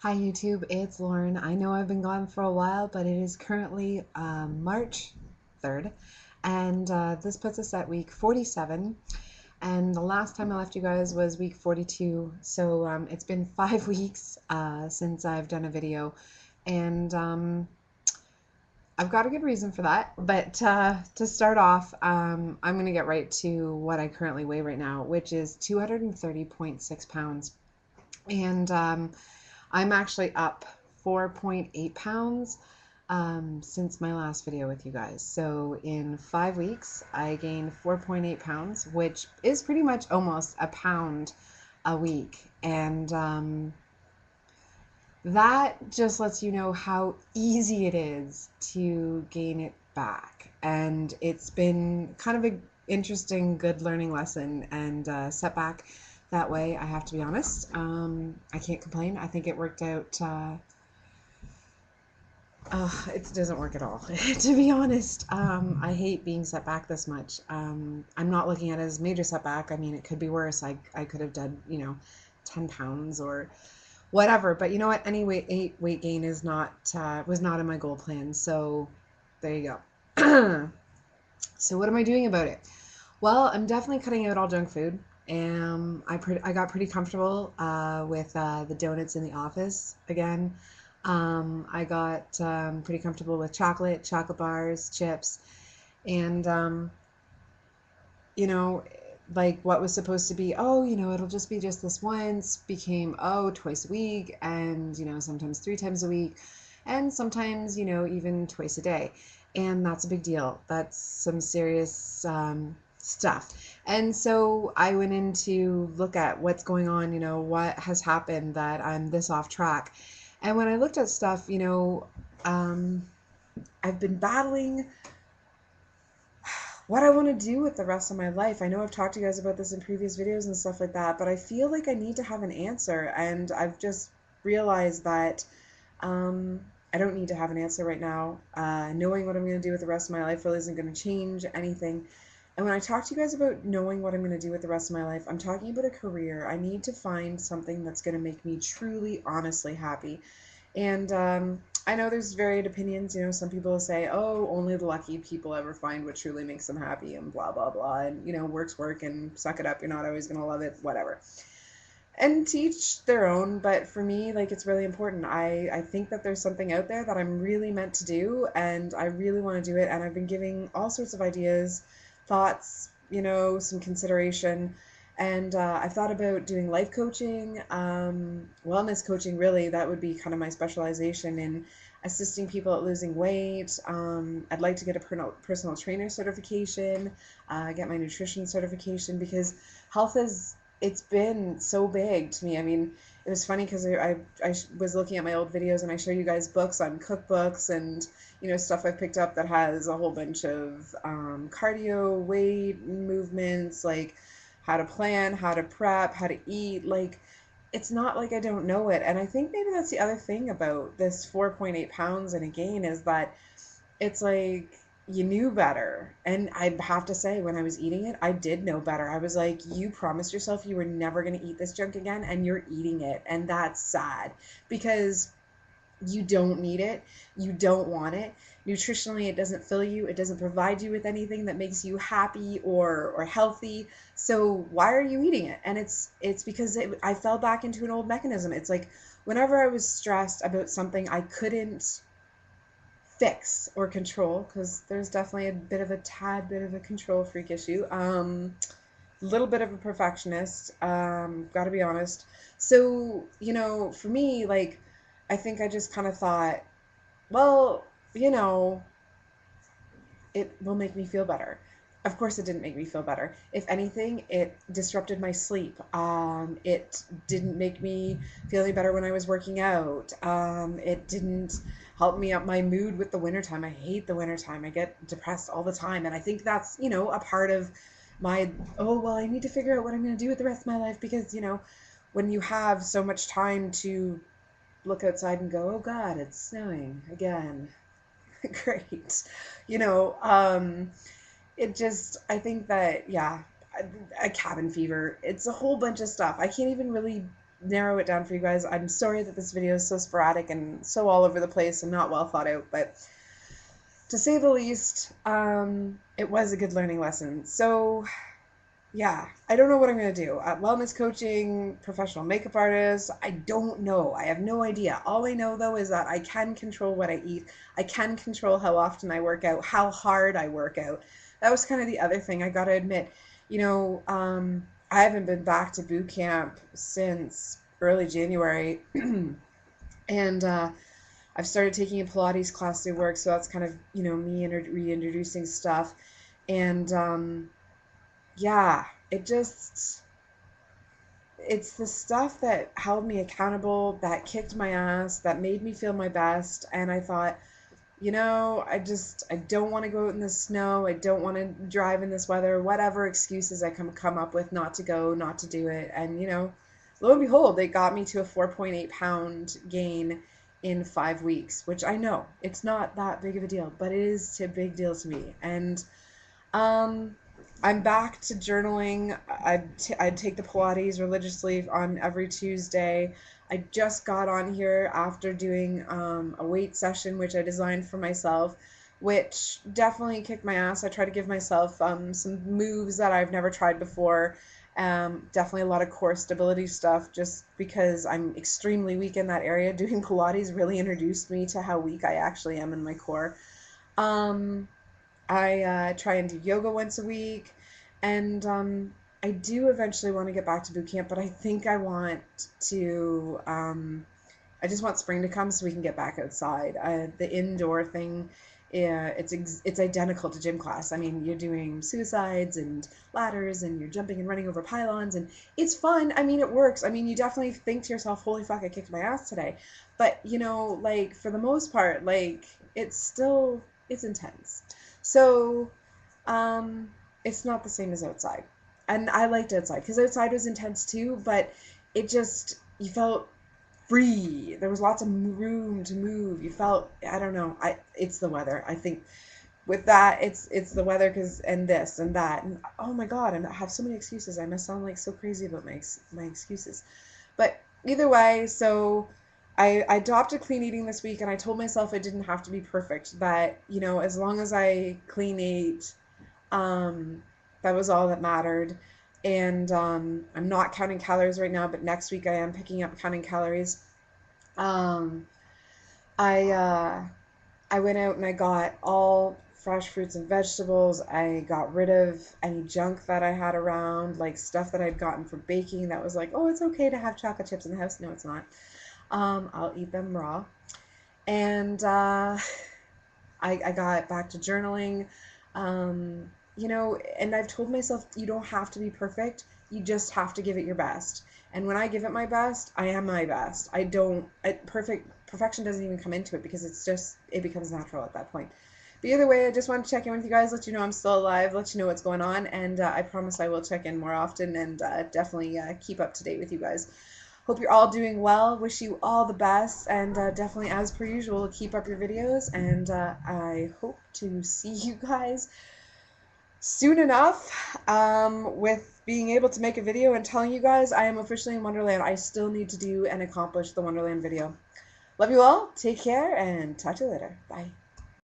Hi YouTube, it's Lauren. I know I've been gone for a while, but it is currently March 3rd, and this puts us at week 47. And the last time I left you guys was week 42, so it's been 5 weeks since I've done a video, and I've got a good reason for that. But to start off, I'm going to get right to what I currently weigh right now, which is 230.6 pounds. And I'm actually up 4.8 pounds since my last video with you guys. So in 5 weeks, I gained 4.8 pounds, which is pretty much almost a pound a week. And that just lets you know how easy it is to gain it back. And it's been kind of an interesting, good learning lesson and setback that way, I have to be honest. I can't complain. I think it worked out. It doesn't work at all, to be honest. I hate being set back this much. I'm not looking at it as a major setback. I mean, it could be worse. I could have done, 10 pounds or whatever. But you know what? Any weight gain is not was not in my goal plan. So there you go. So what am I doing about it? Well, I'm definitely cutting out all junk food. I got pretty comfortable with the donuts in the office again. I got pretty comfortable with chocolate bars, chips, and you know, like what was supposed to be, oh, it'll just be just this once, became, oh, twice a week, and, sometimes 3 times a week, and sometimes, even twice a day. And that's a big deal. That's some serious stuff. And so I went in to look at what's going on, what has happened that I'm this off track. And when I looked at stuff, I've been battling what I want to do with the rest of my life. I know I've talked to you guys about this in previous videos and stuff like that, but I feel like I need to have an answer, and I've just realized that I don't need to have an answer right now. Knowing what I'm going to do with the rest of my life really isn't going to change anything. And when I talk to you guys about knowing what I'm going to do with the rest of my life, I'm talking about a career. I need to find something that's going to make me truly, honestly happy. And I know there's varied opinions. Some people say, oh, only the lucky people ever find what truly makes them happy and blah, blah, blah. And, work's work and suck it up. You're not always going to love it, whatever. And to each their own. But for me, like, it's really important. I think that there's something out there that I'm really meant to do, and I really want to do it. And I've been giving all sorts of ideas, thoughts, some consideration. And I've thought about doing life coaching, wellness coaching, really. That would be kind of my specialization in assisting people at losing weight. I'd like to get a personal trainer certification, get my nutrition certification, because health it's been so big to me. I mean, it was funny because I was looking at my old videos, and I show you guys books on cookbooks and stuff I've picked up that has a whole bunch of cardio, weight movements, like how to plan, how to prep, how to eat. Like, it's not like I don't know it. And I think maybe that's the other thing about this 4.8 pounds and a gain, is that it's like you knew better. And I have to say, when I was eating it, I did know better. I was like, you promised yourself you were never going to eat this junk again, and you're eating it. And that's sad, because you don't need it. You don't want it. Nutritionally, it doesn't fill you. It doesn't provide you with anything that makes you happy or healthy. So why are you eating it? And it's because I fell back into an old mechanism. It's like whenever I was stressed about something I couldn't fix or control, because there's definitely a bit of a tad bit of a control freak issue. Little bit of a perfectionist, gotta be honest. So, for me, like, I think I just kind of thought, well, you know, it will make me feel better. Of course, it didn't make me feel better. If anything, it disrupted my sleep. It didn't make me feel any better when I was working out. It didn't help me up my mood with the wintertime. I hate the wintertime. I get depressed all the time. And I think that's, a part of my, oh, well, I need to figure out what I'm going to do with the rest of my life, because, when you have so much time to look outside and go, oh God, it's snowing again. Great. You know, it just, I think that, yeah, a cabin fever, it's a whole bunch of stuff. I can't even really narrow it down for you guys. I'm sorry that this video is so sporadic and so all over the place and not well thought out, but to say the least, it was a good learning lesson. So yeah, I don't know what I'm going to do. Wellness coaching, professional makeup artist, I don't know. I have no idea. All I know though is that I can control what I eat. I can control how often I work out, how hard I work out. That was kind of the other thing I got to admit. You know, I haven't been back to boot camp since early January. And I've started taking a Pilates class through work, so that's kind of, you know, me reintroducing stuff. And yeah, it's the stuff that held me accountable, that kicked my ass, that made me feel my best. And I thought, you know, I don't want to go out in the snow. I don't want to drive in this weather, whatever excuses I come up with not to go, not to do it. And, you know, lo and behold, it got me to a 4.8-pound gain in 5 weeks, which I know it's not that big of a deal, but it is a big deal to me. And I'm back to journaling. I'd take the Pilates religiously on every Tuesday. I just got on here after doing a weight session, which I designed for myself, which definitely kicked my ass. I try to give myself some moves that I've never tried before. Definitely a lot of core stability stuff, just because I'm extremely weak in that area. Doing Pilates really introduced me to how weak I actually am in my core. I try and do yoga once a week, and I do eventually want to get back to boot camp, but I think I want to, I just want spring to come so we can get back outside. The indoor thing, yeah, it's identical to gym class. I mean, you're doing suicides and ladders, and you're jumping and running over pylons, and it's fun. I mean, it works. I mean, you definitely think to yourself, holy fuck, I kicked my ass today. But, you know, like, for the most part, like, it's intense. So, it's not the same as outside. And I liked outside because outside was intense too, but you felt free. There was lots of room to move. You felt, I don't know, it's the weather. I think with that, it's the weather and this and that. And oh my God, I have so many excuses. I must sound like so crazy about my excuses. But either way, so I adopted clean eating this week, and I told myself it didn't have to be perfect, that, you know, as long as I clean ate, that was all that mattered. And I'm not counting calories right now, but next week I am picking up counting calories. Um, I went out and I got all fresh fruits and vegetables. I got rid of any junk that I had around, like stuff that I'd gotten for baking that was like, oh, it's okay to have chocolate chips in the house. No, it's not. I'll eat them raw. And I got back to journaling. You know, and I've told myself you don't have to be perfect. You just have to give it your best. And when I give it my best, I am my best. Perfection doesn't even come into it, because it becomes natural at that point. But either way, I just wanted to check in with you guys, let you know I'm still alive, let you know what's going on, and I promise I will check in more often, and definitely keep up to date with you guys. Hope you're all doing well. Wish you all the best, and definitely, as per usual, keep up your videos, and I hope to see you guys soon enough with being able to make a video and telling you guys I am officially in Wonderland. I still need to do and accomplish the Wonderland video. Love you all. Take care, and talk to you later. Bye.